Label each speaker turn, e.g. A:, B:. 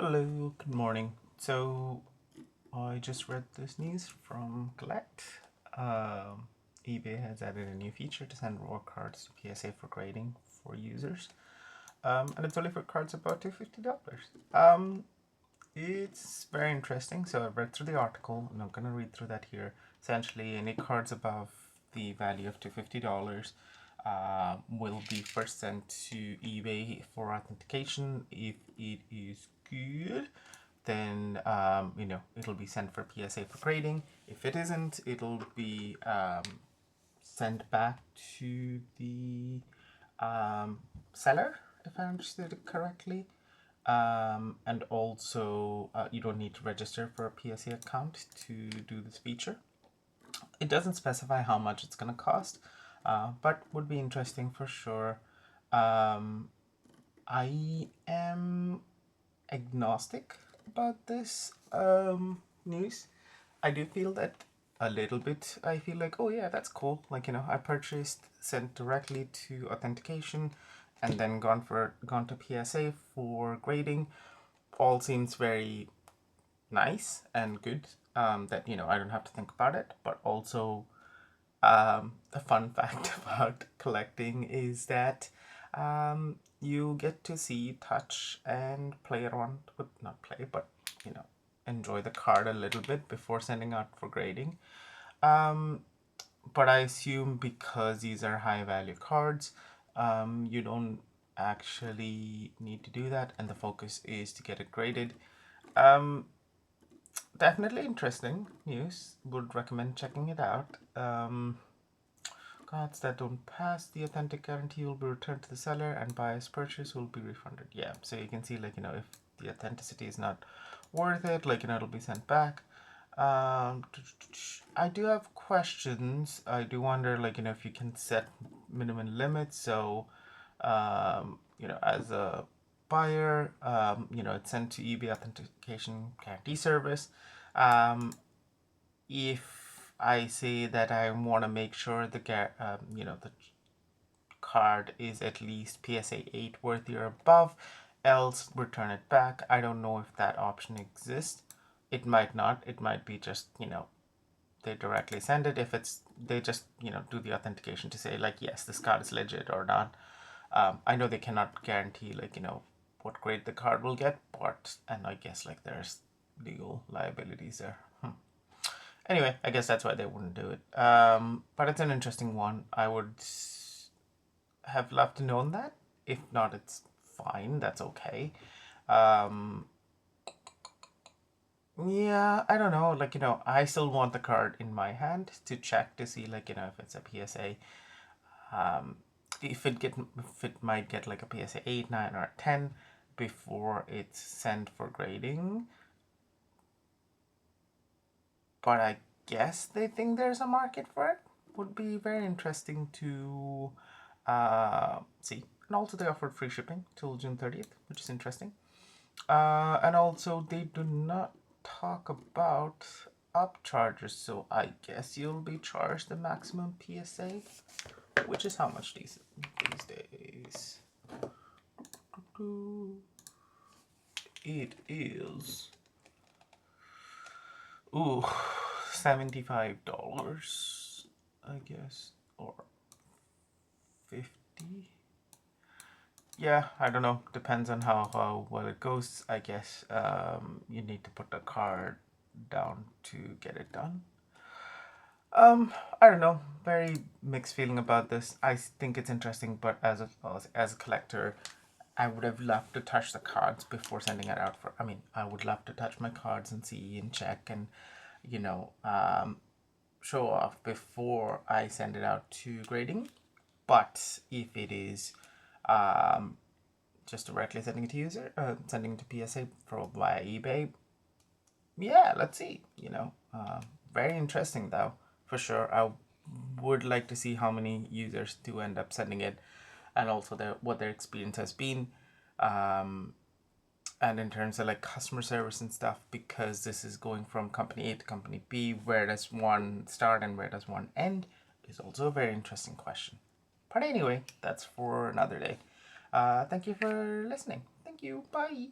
A: Hello, good morning. So I just read this news from Cllct. eBay has added a new feature to send reward cards to PSA for grading for users. And it's only for cards above $250. It's very interesting. So I read through the article and I'm going to read through that here. Essentially, any cards above the value of $250 will be first sent to eBay for authentication. If it is good, then it'll be sent for PSA for grading. If it isn't, it'll be sent back to the seller, if I understood it correctly. And also you don't need to register for a PSA account to do this feature. It doesn't specify how much it's going to cost, but would be interesting for sure. I am agnostic about this news. I do feel that a little bit. I feel like, oh yeah, that's cool. Like, I purchased, sent directly to authentication, and then gone to PSA for grading. All seems very nice and good. That I don't have to think about it. But also, a fun fact about collecting is that you get to see, touch, and play around with, not play, but enjoy the card a little bit before sending out for grading. But I assume because these are high value cards, you don't actually need to do that, and the focus is to get it graded. Definitely interesting news. Would recommend checking it out. Cards that don't pass the authentic guarantee will be returned to the seller, and buyer's purchase will be refunded. Yeah, so you can see, like, if the authenticity is not worth it, like, it'll be sent back. I do have questions. I do wonder, like, if you can set minimum limits. So, as a buyer, it's sent to eBay authentication guarantee service. If I say that I want to make sure the card is at least PSA 8 worthy or above, else return it back. I don't know if that option exists. It might not. It might be just, they directly send it. If it's, they just, do the authentication to say, like, yes, this card is legit or not. I know they cannot guarantee, like, what grade the card will get, and I guess, like, there's legal liabilities there. Anyway, I guess that's why they wouldn't do it. But it's an interesting one. I would have loved to know that. If not, it's fine. That's okay. Yeah, I don't know. Like, I still want the card in my hand to check to see, like, if it's a PSA. If it might get like a PSA 8, 9, or 10 before it's sent for grading. But I guess they think there's a market for it. Would be very interesting to see. And also they offered free shipping till June 30th, which is interesting. And also they do not talk about upcharges, so I guess you'll be charged the maximum PSA, which is how much these days. It is $75, I guess, or 50. Yeah, I don't know. Depends on how well it goes. I guess you need to put the card down to get it done. I don't know. Very mixed feeling about this. I think it's interesting, but as a collector, I would have loved to touch the cards before sending it out for. I mean, I would love to touch my cards and see and check and show off before I send it out to grading. But if it is just directly sending it to sending it to PSA via eBay, yeah, let's see. Very interesting though, for sure. I would like to see how many users do end up sending it, and also what their experience has been. And in terms of like customer service and stuff, because this is going from company A to company B, where does one start and where does one end, is also a very interesting question. But anyway, that's for another day. Thank you for listening. Thank you. Bye.